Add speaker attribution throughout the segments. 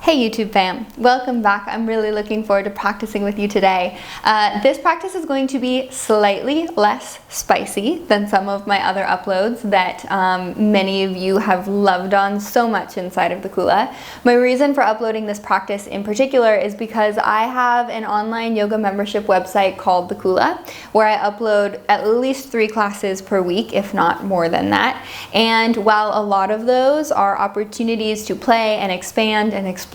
Speaker 1: Hey YouTube fam, welcome back. I'm really looking forward to practicing with you today. This practice is going to be slightly less spicy than some of my other uploads that many of you have loved on so much inside of the Kula. My reason for uploading this practice in particular is because I have an online yoga membership website called the Kula, where I upload at least 3 classes per week, if not more than that. And while a lot of those are opportunities to play and expand and explore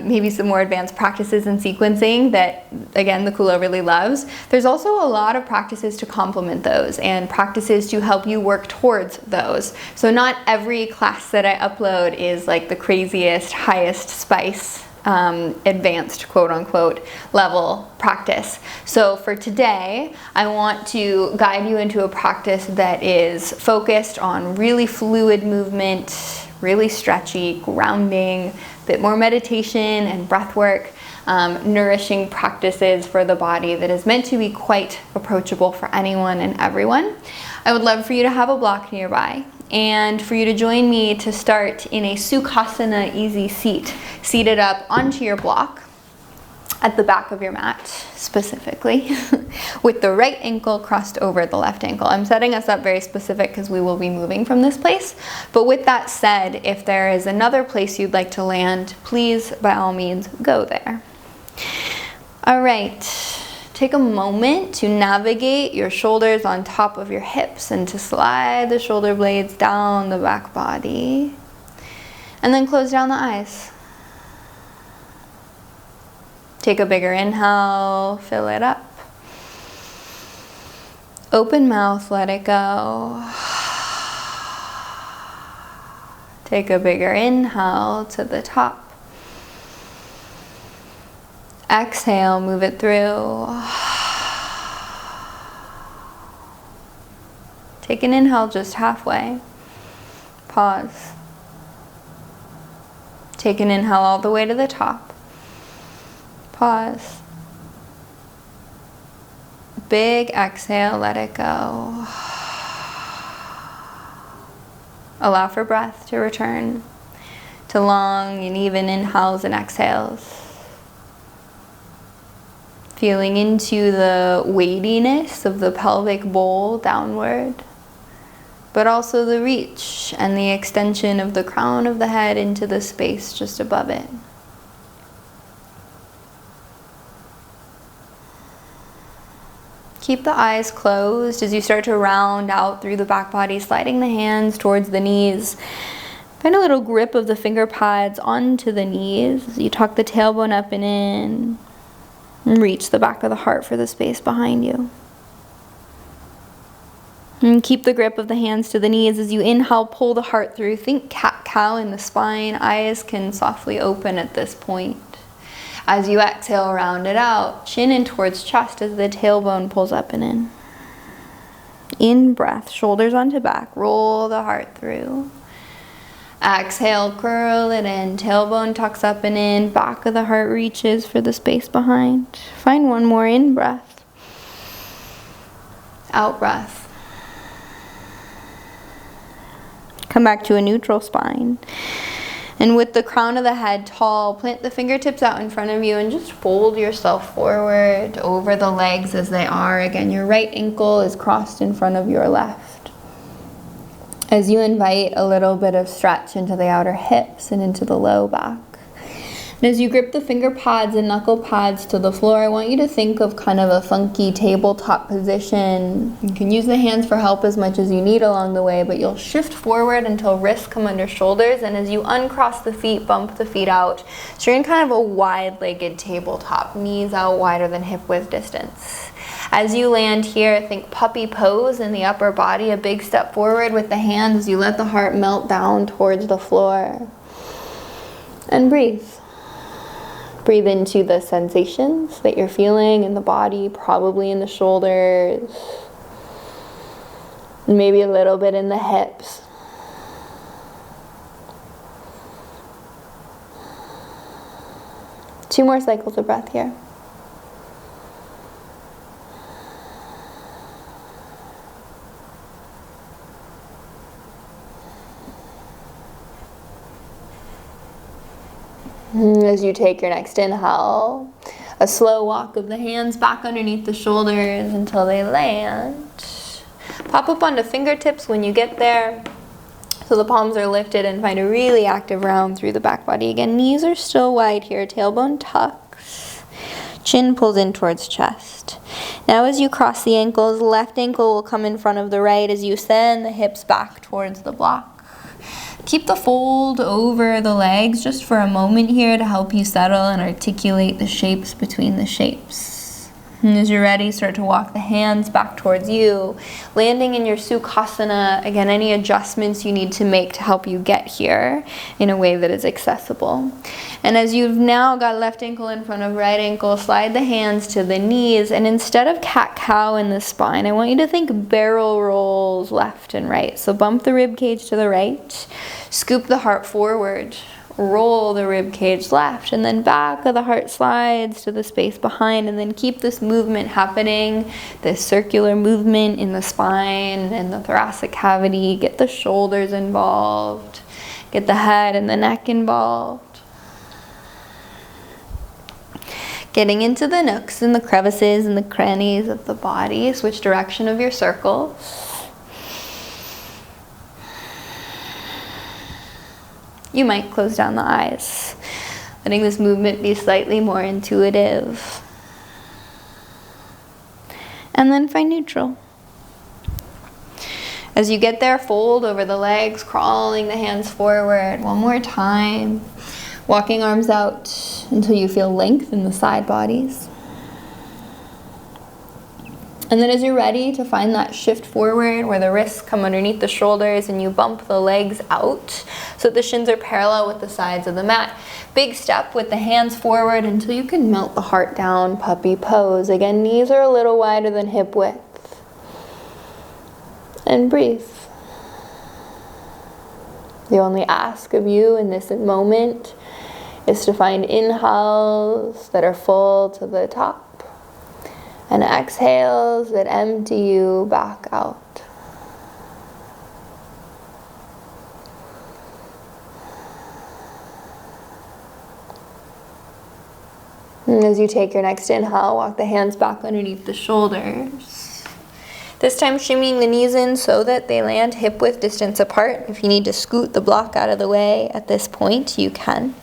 Speaker 1: maybe some more advanced practices and sequencing that, again, the Kula really loves, there's also a lot of practices to complement those and practices to help you work towards those. So not every class that I upload is like the craziest, highest spice, advanced quote-unquote level practice. So for today, I want to guide you into a practice that is focused on really fluid movement, really stretchy, grounding, a bit more meditation and breath work, nourishing practices for the body that is meant to be quite approachable for anyone and everyone. I would love for you to have a block nearby and for you to join me to start in a Sukhasana easy seat, seated up onto your block at the back of your mat specifically, with the right ankle crossed over the left ankle. I'm setting us up very specific because we will be moving from this place. But with that said, if there is another place you'd like to land, please, by all means, go there. All right, take a moment to navigate your shoulders on top of your hips and to slide the shoulder blades down the back body. And then close down the eyes. Take a bigger inhale, fill it up. Open mouth, let it go. Take a bigger inhale to the top. Exhale, move it through. Take an inhale just halfway. Pause. Take an inhale all the way to the top. Pause. Big exhale, let it go. Allow for breath to return to long and even inhales and exhales. Feeling into the weightiness of the pelvic bowl downward, but also the reach and the extension of the crown of the head into the space just above it. Keep the eyes closed as you start to round out through the back body, sliding the hands towards the knees. Find a little grip of the finger pads onto the knees as you tuck the tailbone up and in. And reach the back of the heart for the space behind you. And keep the grip of the hands to the knees as you inhale, pull the heart through. Think cat-cow in the spine. Eyes can softly open at this point. As you exhale, round it out, chin in towards chest as the tailbone pulls up and in. In breath, shoulders onto back, roll the heart through. Exhale, curl it in, tailbone tucks up and in, back of the heart reaches for the space behind. Find one more in breath. Out breath. Come back to a neutral spine. And with the crown of the head tall, plant the fingertips out in front of you and just fold yourself forward over the legs as they are. Again, your right ankle is crossed in front of your left. As you invite a little bit of stretch into the outer hips and into the low back. And as you grip the finger pads and knuckle pads to the floor, I want you to think of kind of a funky tabletop position. You can use the hands for help as much as you need along the way, but you'll shift forward until wrists come under shoulders, and as you uncross the feet, bump the feet out. So you're in kind of a wide-legged tabletop, knees out wider than hip width distance. As you land here, think puppy pose in the upper body, a big step forward with the hands as you let the heart melt down towards the floor. And breathe. Breathe into the sensations that you're feeling in the body, probably in the shoulders, maybe a little bit in the hips. Two more cycles of breath here. As you take your next inhale, a slow walk of the hands back underneath the shoulders until they land. Pop up onto fingertips when you get there, so the palms are lifted, and find a really active round through the back body. Again, knees are still wide here, tailbone tucks, chin pulls in towards chest. Now as you cross the ankles, left ankle will come in front of the right as you send the hips back towards the block. Keep the fold over the legs just for a moment here to help you settle and articulate the shapes between the shapes. And as you're ready, start to walk the hands back towards you, landing in your Sukhasana. Again, any adjustments you need to make to help you get here in a way that is accessible. And as you've now got left ankle in front of right ankle, slide the hands to the knees, and instead of cat-cow in the spine, I want you to think barrel rolls left and right. So bump the rib cage to the right, scoop the heart forward, roll the rib cage left, and then back of the heart slides to the space behind, and then keep this movement happening, this circular movement in the spine and the thoracic cavity. Get the shoulders involved, get the head and the neck involved. Getting into the nooks and the crevices and the crannies of the body. Switch direction of your circles. You might close down the eyes, letting this movement be slightly more intuitive. And then find neutral. As you get there, fold over the legs, crawling the hands forward. One more time. Walking arms out until you feel length in the side bodies. And then as you're ready to find that shift forward where the wrists come underneath the shoulders and you bump the legs out so that the shins are parallel with the sides of the mat. Big step with the hands forward until you can melt the heart down, puppy pose. Again, knees are a little wider than hip width. And breathe. The only ask of you in this moment is to find inhales that are full to the top, and exhales that empty you back out. And as you take your next inhale, walk the hands back underneath the shoulders. This time shimmying the knees in so that they land hip width distance apart. If you need to scoot the block out of the way at this point, you can.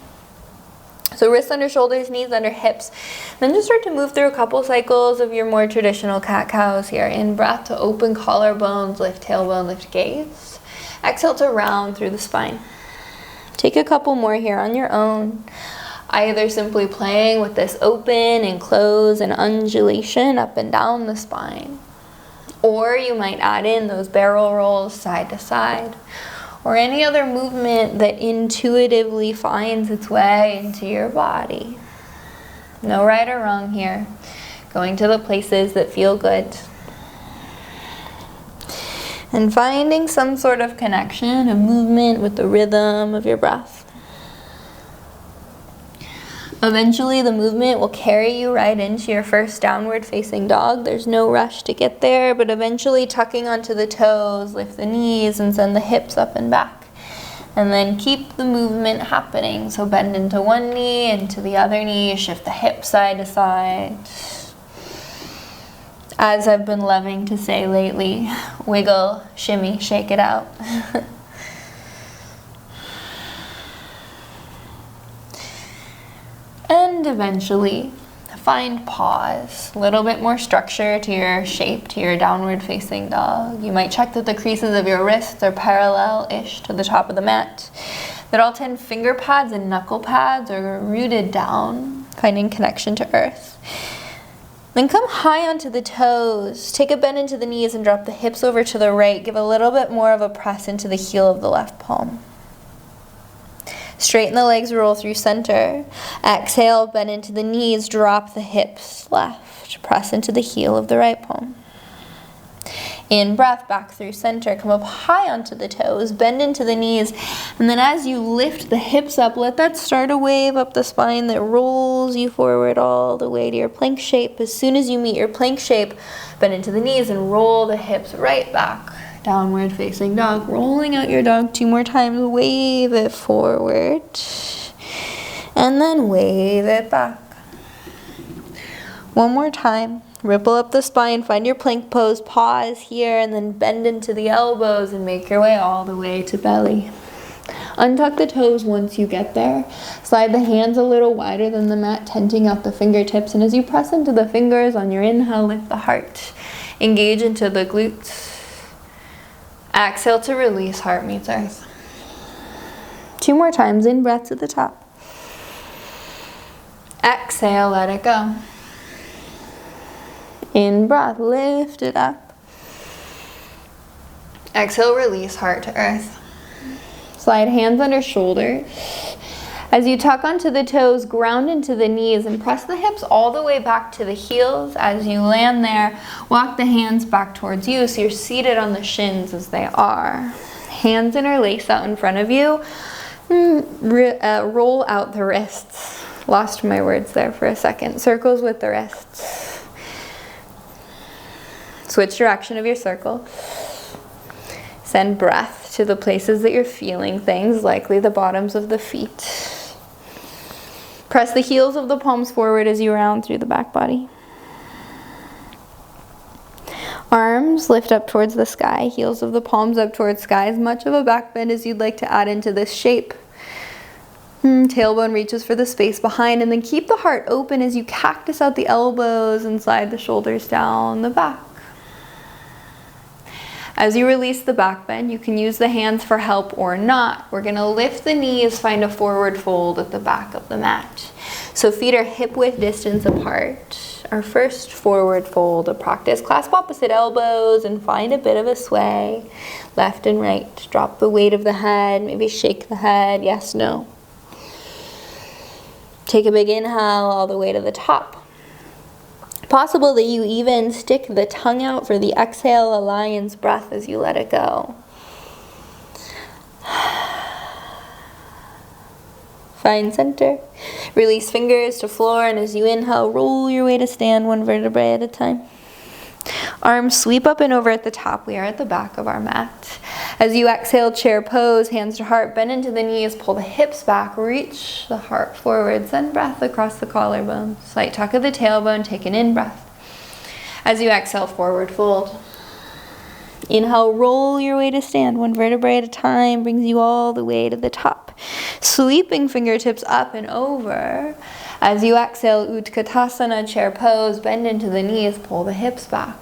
Speaker 1: So wrists under shoulders, knees under hips. Then just start to move through a couple cycles of your more traditional cat-cows here. In breath to open collarbones, lift tailbone, lift gaze. Exhale to round through the spine. Take a couple more here on your own. Either simply playing with this open and close and undulation up and down the spine. Or you might add in those barrel rolls side to side. Or any other movement that intuitively finds its way into your body. No right or wrong here. Going to the places that feel good. And finding some sort of connection, a movement with the rhythm of your breath. Eventually the movement will carry you right into your first downward facing dog. There's no rush to get there, but eventually tucking onto the toes, lift the knees and send the hips up and back. And then keep the movement happening. So bend into one knee, into the other knee, shift the hip side to side. As I've been loving to say lately, wiggle, shimmy, shake it out. And eventually, find pause. A little bit more structure to your shape, to your downward facing dog. You might check that the creases of your wrists are parallel-ish to the top of the mat. That all 10 finger pads and knuckle pads are rooted down, finding connection to earth. Then come high onto the toes. Take a bend into the knees and drop the hips over to the right. Give a little bit more of a press into the heel of the left palm. Straighten the legs, roll through center. Exhale, bend into the knees, drop the hips left. Press into the heel of the right palm. In breath, back through center. Come up high onto the toes, bend into the knees. And then as you lift the hips up, let that start a wave up the spine that rolls you forward all the way to your plank shape. As soon as you meet your plank shape, bend into the knees and roll the hips right back. Downward facing dog, rolling out your dog 2 more times, wave it forward. And then wave it back. One more time. Ripple up the spine, find your plank pose, pause here, and then bend into the elbows and make your way all the way to belly. Untuck the toes once you get there. Slide the hands a little wider than the mat, tenting out the fingertips. And as you press into the fingers on your inhale, lift the heart. Engage into the glutes. Exhale to release, heart meets earth. 2 more times, in breath to the top. Exhale, let it go. In breath, lift it up. Exhale, release, heart to earth. Slide hands under shoulders. As you tuck onto the toes, ground into the knees and press the hips all the way back to the heels. As you land there, walk the hands back towards you so you're seated on the shins as they are. Hands interlace out in front of you. Roll out the wrists. Lost my words there for a second. Circles with the wrists. Switch direction of your circle. Send breath to the places that you're feeling things, likely the bottoms of the feet. Press the heels of the palms forward as you round through the back body. Arms lift up towards the sky, heels of the palms up towards sky, as much of a back bend as you'd like to add into this shape. Tailbone reaches for the space behind, and then keep the heart open as you cactus out the elbows and slide the shoulders down the back. As you release the back bend, you can use the hands for help or not. We're gonna lift the knees, find a forward fold at the back of the mat. So feet are hip width distance apart. Our first forward fold of practice. Clasp opposite elbows and find a bit of a sway. Left and right. Drop the weight of the head, maybe shake the head, yes, no. Take a big inhale all the way to the top. Possible that you even stick the tongue out for the exhale, a lion's breath as you let it go. Find center. Release fingers to floor, and as you inhale, roll your way to stand, 1 vertebrae at a time. Arms sweep up and over at the top. We are at the back of our mat. As you exhale, chair pose, hands to heart, bend into the knees, pull the hips back, reach the heart forward, send breath across the collarbone. Slight tuck of the tailbone, take an in-breath. As you exhale, forward fold. Inhale, roll your way to stand, 1 vertebrae at a time, brings you all the way to the top. Sweeping fingertips up and over. As you exhale, Utkatasana, chair pose, bend into the knees, pull the hips back.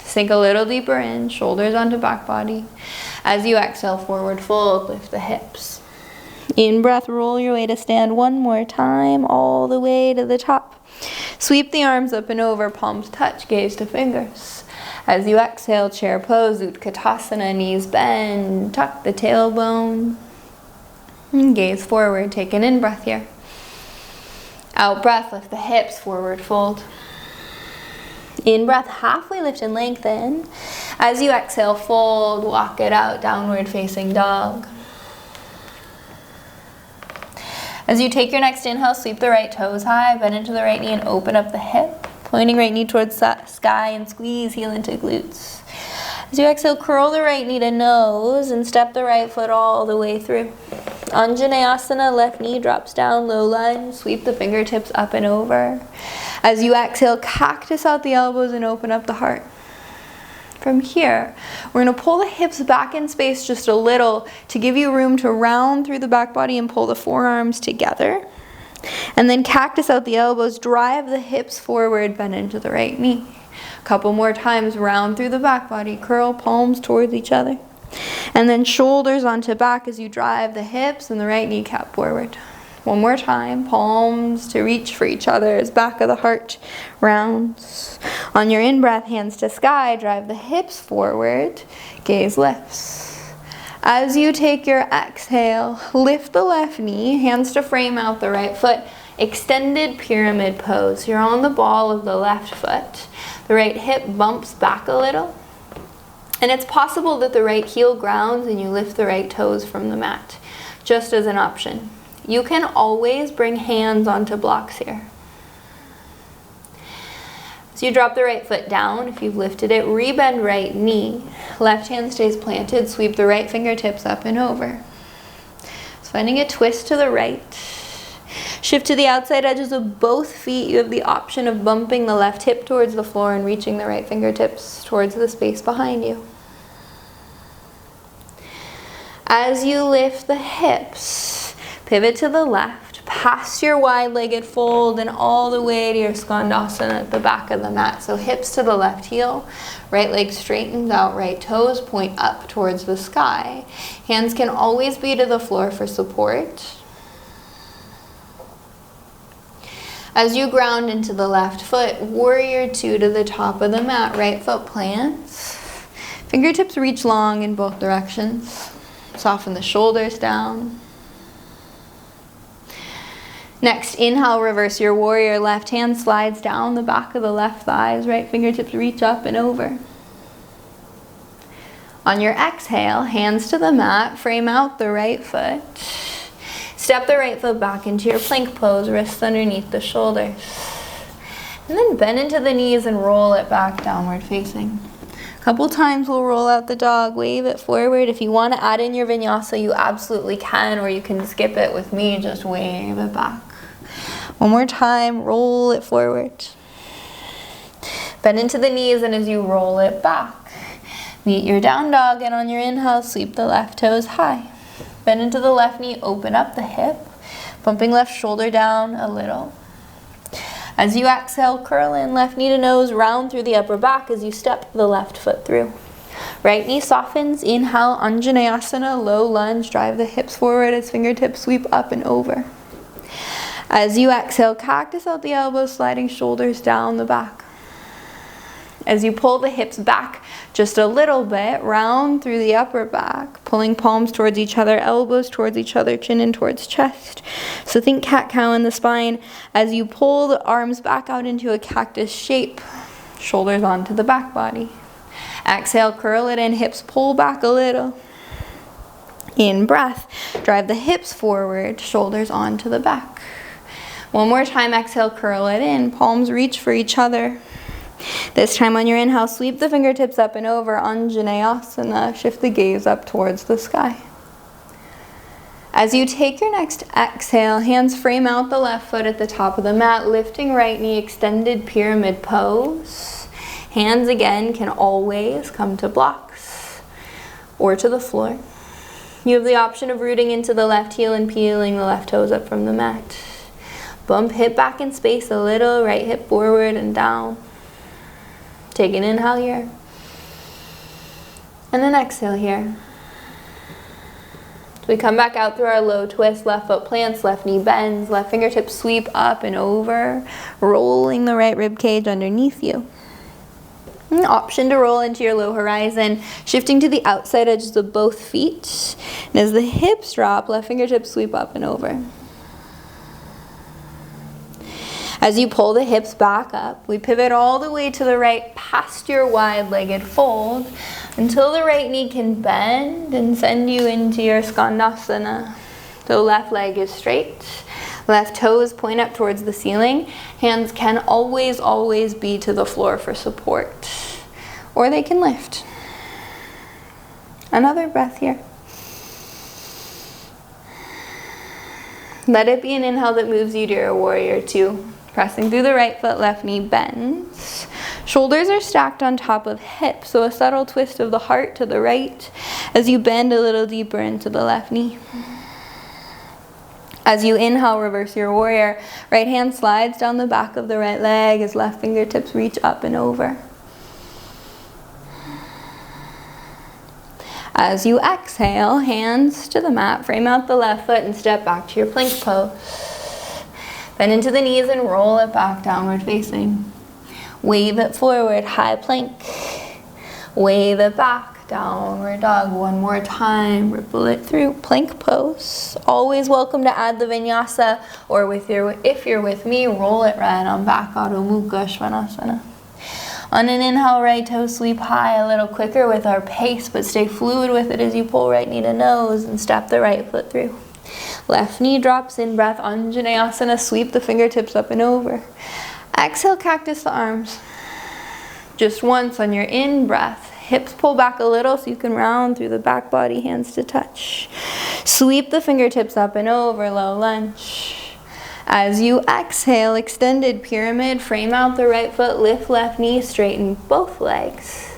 Speaker 1: Sink a little deeper in, shoulders onto back body. As you exhale, forward fold, lift the hips. In breath, roll your way to stand 1 more time, all the way to the top. Sweep the arms up and over, palms touch, gaze to fingers. As you exhale, chair pose, Utkatasana, knees bend, tuck the tailbone. And gaze forward, take an in-breath here. Out breath, lift the hips, forward fold. In breath, halfway lift and lengthen. As you exhale, fold, walk it out, downward facing dog. As you take your next inhale, sweep the right toes high, bend into the right knee and open up the hip. Pointing right knee towards sky and squeeze, heel into glutes. As you exhale, curl the right knee to nose and step the right foot all the way through. Anjaneyasana, left knee drops down, low lunge, sweep the fingertips up and over. As you exhale, cactus out the elbows and open up the heart. From here, we're going to pull the hips back in space just a little to give you room to round through the back body and pull the forearms together. And then cactus out the elbows, drive the hips forward, bend into the right knee. A couple more times, round through the back body, curl palms towards each other. And then shoulders onto back as you drive the hips and the right kneecap forward. One more time, palms to reach for each other as back of the heart rounds. On your in-breath, hands to sky, drive the hips forward, gaze lifts. As you take your exhale, lift the left knee, hands to frame out the right foot, extended pyramid pose. You're on the ball of the left foot. The right hip bumps back a little. And it's possible that the right heel grounds and you lift the right toes from the mat, just as an option. You can always bring hands onto blocks here. So you drop the right foot down. If you've lifted it, rebend right knee. Left hand stays planted. Sweep the right fingertips up and over. So finding a twist to the right. Shift to the outside edges of both feet. You have the option of bumping the left hip towards the floor and reaching the right fingertips towards the space behind you. As you lift the hips, pivot to the left, past your wide-legged fold and all the way to your skandasana at the back of the mat. So hips to the left heel, right leg straightens out, right toes point up towards the sky. Hands can always be to the floor for support. As you ground into the left foot, warrior two to the top of the mat, right foot plants. Fingertips reach long in both directions. Soften the shoulders down. Next, inhale, reverse your warrior. Left hand slides down the back of the left thighs. Right fingertips reach up and over. On your exhale, hands to the mat. Frame out the right foot. Step the right foot back into your plank pose. Wrists underneath the shoulders. And then bend into the knees and roll it back downward facing. A couple times we'll roll out the dog, wave it forward. If you want to add in your vinyasa, you absolutely can, or you can skip it with me, just wave it back. One more time, roll it forward. Bend into the knees, and as you roll it back, meet your down dog, and on your inhale, sweep the left toes high. Bend into the left knee, open up the hip, bumping left shoulder down a little. As you exhale, curl in, left knee to nose, round through the upper back as you step the left foot through. Right knee softens, inhale, Anjaneyasana, low lunge, drive the hips forward as fingertips sweep up and over. As you exhale, cactus out the elbows, sliding shoulders down the back. As you pull the hips back just a little bit, round through the upper back, pulling palms towards each other, elbows towards each other, chin in towards chest. So think cat-cow in the spine. As you pull the arms back out into a cactus shape, shoulders onto the back body. Exhale, curl it in, hips pull back a little. In breath, drive the hips forward, shoulders onto the back. One more time, exhale, curl it in, palms reach for each other. This time on your inhale, sweep the fingertips up and over, Anjaneyasana, shift the gaze up towards the sky. As you take your next exhale, hands frame out the left foot at the top of the mat, lifting right knee, extended pyramid pose. Hands again can always come to blocks or to the floor. You have the option of rooting into the left heel and peeling the left toes up from the mat. Bump hip back in space a little, right hip forward and down. Take an inhale here. And then exhale here. So we come back out through our low twist, left foot plants, left knee bends, left fingertips sweep up and over, rolling the right rib cage underneath you. An option to roll into your low horizon, shifting to the outside edges of both feet. And as the hips drop, left fingertips sweep up and over. As you pull the hips back up, we pivot all the way to the right past your wide-legged fold until the right knee can bend and send you into your skandasana. So left leg is straight, left toes point up towards the ceiling. Hands can always, always be to the floor for support, or they can lift. Another breath here. Let it be an inhale that moves you to your warrior two. Pressing through the right foot, left knee bends. Shoulders are stacked on top of hips, so a subtle twist of the heart to the right as you bend a little deeper into the left knee. As you inhale, reverse your warrior. Right hand slides down the back of the right leg as left fingertips reach up and over. As you exhale, hands to the mat, frame out the left foot and step back to your plank pose. Bend into the knees and roll it back downward facing. Wave it forward, high plank. Wave it back, downward dog. One more time, ripple it through, plank pose. Always welcome to add the vinyasa, or if you're with me, roll it right on back, Adho Mukha Svanasana. On an inhale, right toe sweep high, a little quicker with our pace, but stay fluid with it as you pull right knee to nose and step the right foot through. Left knee drops in, breath, Anjaneyasana, sweep the fingertips up and over. Exhale, cactus the arms. Just once on your in breath, hips pull back a little so you can round through the back body, hands to touch. Sweep the fingertips up and over, low lunge. As you exhale, extended pyramid, frame out the right foot, lift left knee, straighten both legs.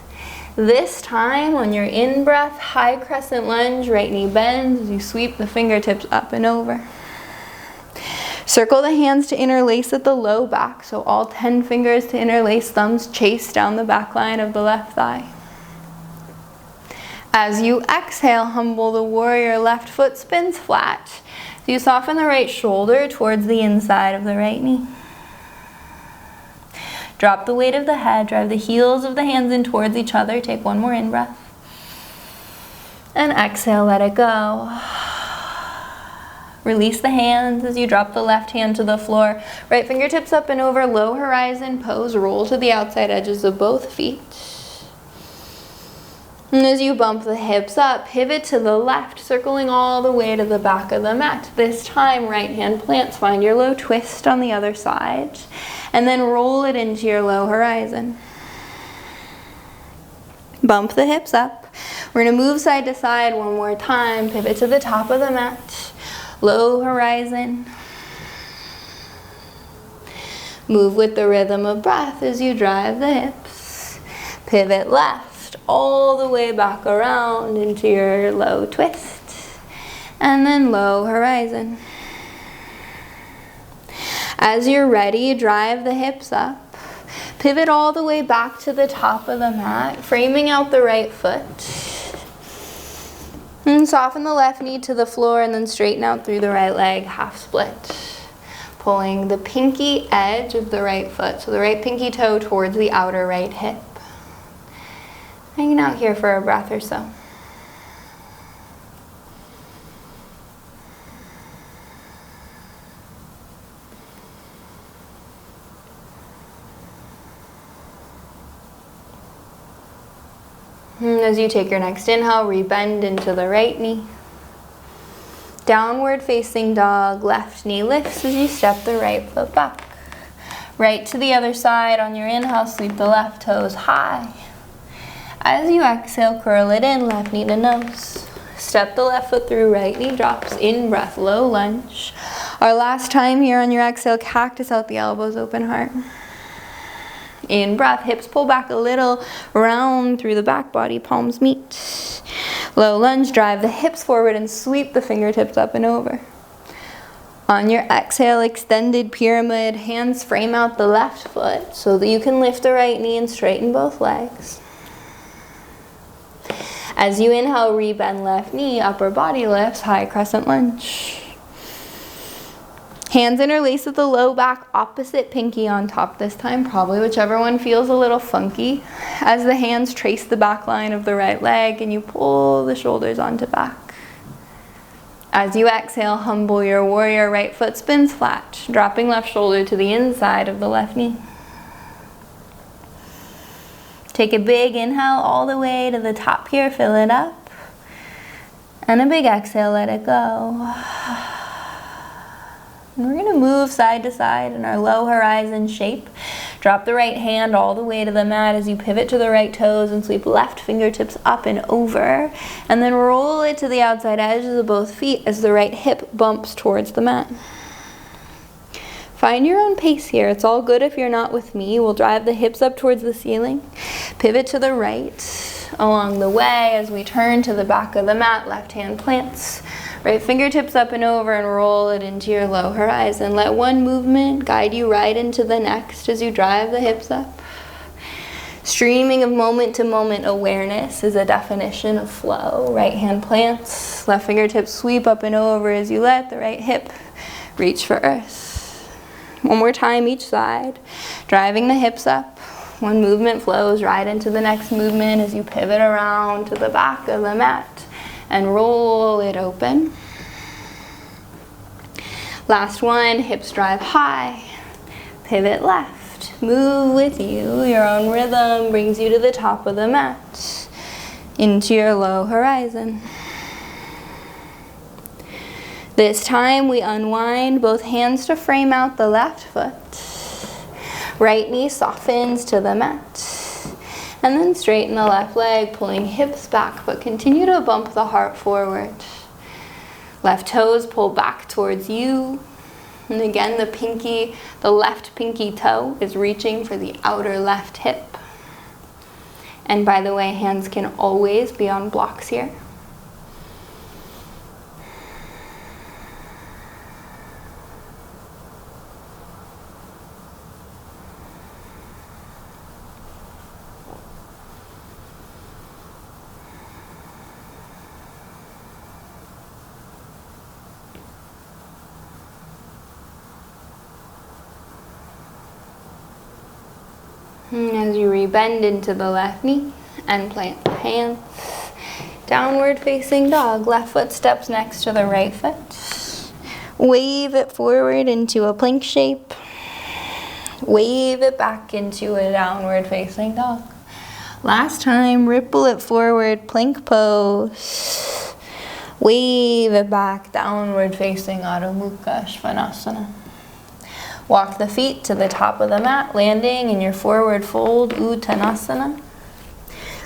Speaker 1: This time on your in-breath, high crescent lunge, right knee bends as you sweep the fingertips up and over. Circle the hands to interlace at the low back, so all 10 fingers to interlace, thumbs chase down the back line of the left thigh. As you exhale, humble the warrior, left foot spins flat. So you soften the right shoulder towards the inside of the right knee. Drop the weight of the head, drive the heels of the hands in towards each other. Take one more in-breath. And exhale, let it go. Release the hands as you drop the left hand to the floor. Right fingertips up and over, low horizon pose. Roll to the outside edges of both feet. And as you bump the hips up, pivot to the left, circling all the way to the back of the mat. This time, right hand plants. Find your low twist on the other side. And then roll it into your low horizon. Bump the hips up. We're going to move side to side one more time. Pivot to the top of the mat. Low horizon. Move with the rhythm of breath as you drive the hips. Pivot left. All the way back around into your low twist, and then low horizon. As you're ready, drive the hips up, pivot all the way back to the top of the mat, framing out the right foot, and soften the left knee to the floor, and then straighten out through the right leg, half split, pulling the pinky edge of the right foot, so the right pinky toe towards the outer right hip. Hanging out here for a breath or so. And as you take your next inhale, rebend into the right knee. Downward facing dog, left knee lifts as you step the right foot back. Right to the other side on your inhale, sweep the left toes high. As you exhale, curl it in, left knee to nose. Step the left foot through, right knee drops, in breath, low lunge. Our last time here on your exhale, cactus out the elbows, open heart. In breath, hips pull back a little, round through the back body, palms meet. Low lunge, drive the hips forward and sweep the fingertips up and over. On your exhale, extended pyramid, hands frame out the left foot so that you can lift the right knee and straighten both legs. As you inhale, rebend left knee, upper body lifts, high crescent lunge. Hands interlace at the low back, opposite pinky on top this time, probably whichever one feels a little funky. As the hands trace the back line of the right leg and you pull the shoulders onto back. As you exhale, humble your warrior, right foot spins flat, dropping left shoulder to the inside of the left knee. Take a big inhale all the way to the top here, fill it up. And a big exhale, let it go. And we're going to move side to side in our low horizon shape. Drop the right hand all the way to the mat as you pivot to the right toes and sweep left fingertips up and over. And then roll it to the outside edges of both feet as the right hip bumps towards the mat. Find your own pace here. It's all good if you're not with me. We'll drive the hips up towards the ceiling. Pivot to the right along the way as we turn to the back of the mat. Left hand plants. Right fingertips up and over and roll it into your low horizon. Let one movement guide you right into the next as you drive the hips up. Streaming of moment to moment awareness is a definition of flow. Right hand plants. Left fingertips sweep up and over as you let the right hip reach for earth. One more time each side, driving the hips up. One movement flows right into the next movement as you pivot around to the back of the mat and roll it open. Last one, hips drive high, pivot left. Move with you, your own rhythm brings you to the top of the mat, into your low horizon. This time we unwind both hands to frame out the left foot. Right knee softens to the mat. And then straighten the left leg, pulling hips back, but continue to bump the heart forward. Left toes pull back towards you. And again, the left pinky toe is reaching for the outer left hip. And by the way, hands can always be on blocks here. And as you rebend into the left knee and plant the hands, downward facing dog. Left foot steps next to the right foot. Wave it forward into a plank shape. Wave it back into a downward facing dog. Last time, ripple it forward, plank pose. Wave it back, downward facing Adho Mukha Svanasana. Walk the feet to the top of the mat, landing in your forward fold, Uttanasana.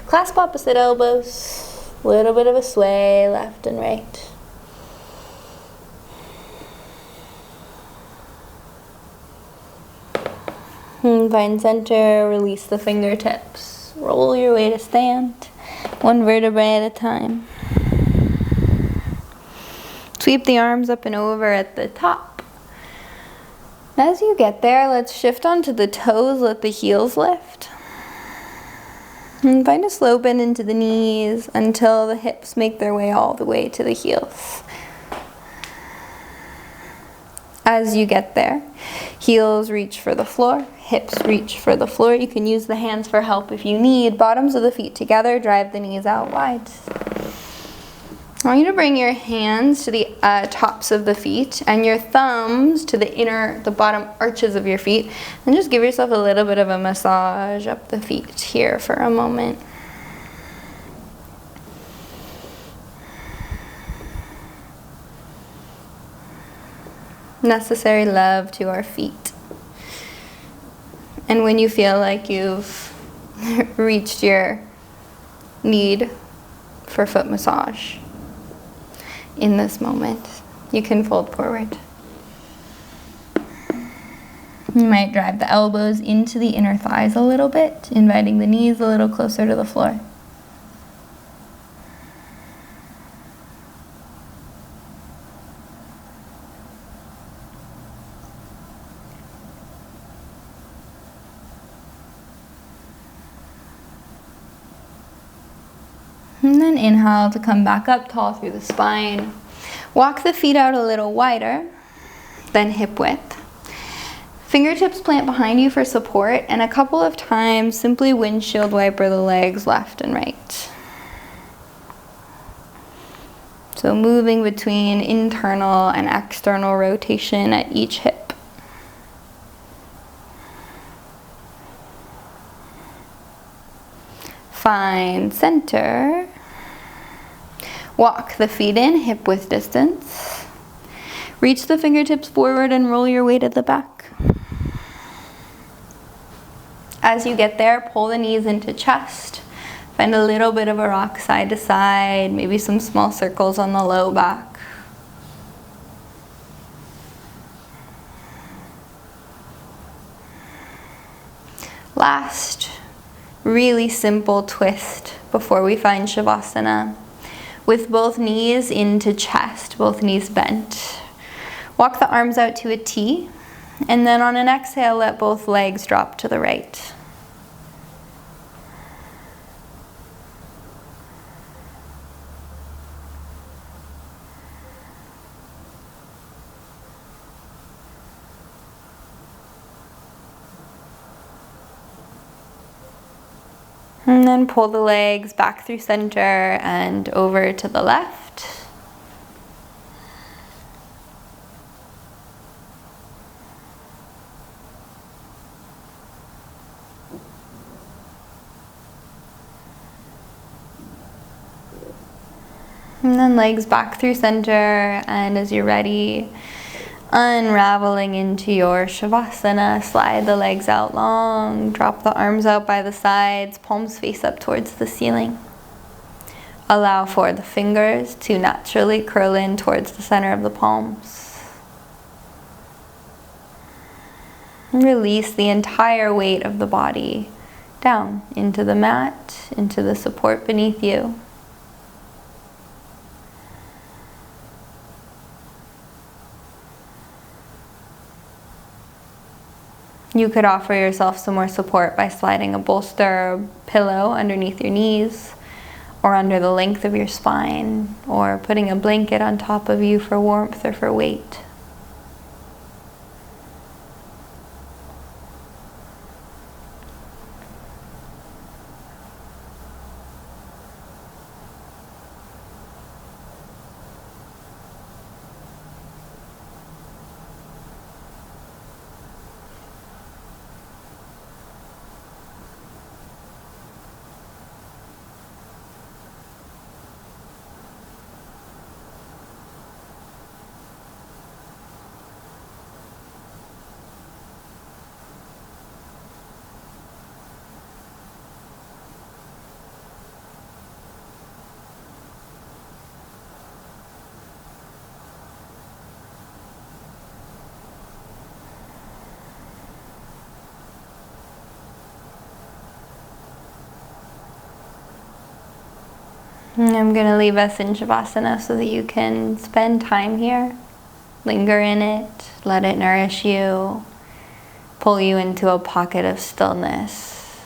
Speaker 1: Clasp opposite elbows, little bit of a sway left and right. And find center, release the fingertips. Roll your way to stand, one vertebrae at a time. Sweep the arms up and over at the top. As you get there, let's shift onto the toes, let the heels lift. And find a slow bend into the knees until the hips make their way all the way to the heels. As you get there, heels reach for the floor, hips reach for the floor. You can use the hands for help if you need. Bottoms of the feet together, drive the knees out wide. I want you to bring your hands to the tops of the feet and your thumbs to the bottom arches of your feet, and just give yourself a little bit of a massage up the feet here for a moment. Necessary love to our feet. And when you feel like you've reached your need for foot massage, in this moment, you can fold forward. You might drive the elbows into the inner thighs a little bit, inviting the knees a little closer to the floor. And then inhale to come back up tall through the spine. Walk the feet out a little wider than hip width. Fingertips plant behind you for support, and a couple of times simply windshield wiper the legs left and right. So moving between internal and external rotation at each hip. Find center. Walk the feet in, hip width distance. Reach the fingertips forward and roll your way to the back. As you get there, pull the knees into chest. Find a little bit of a rock side to side, maybe some small circles on the low back. Last, really simple twist before we find Shavasana. With both knees into chest, both knees bent. Walk the arms out to a T, and then on an exhale, let both legs drop to the right. And then pull the legs back through center and over to the left. And then legs back through center, and as you're ready, unraveling into your Shavasana, slide the legs out long, drop the arms out by the sides, palms face up towards the ceiling. Allow for the fingers to naturally curl in towards the center of the palms. And release the entire weight of the body down into the mat, into the support beneath you. You could offer yourself some more support by sliding a bolster or pillow underneath your knees or under the length of your spine, or putting a blanket on top of you for warmth or for weight. And I'm going to leave us in Savasana so that you can spend time here, linger in it, let it nourish you, pull you into a pocket of stillness.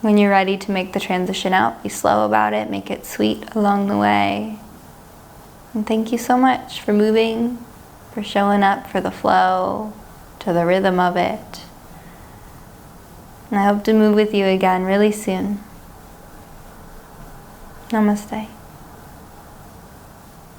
Speaker 1: When you're ready to make the transition out, be slow about it, make it sweet along the way. And thank you so much for moving, for showing up for the flow, to the rhythm of it. And I hope to move with you again really soon. Namaste.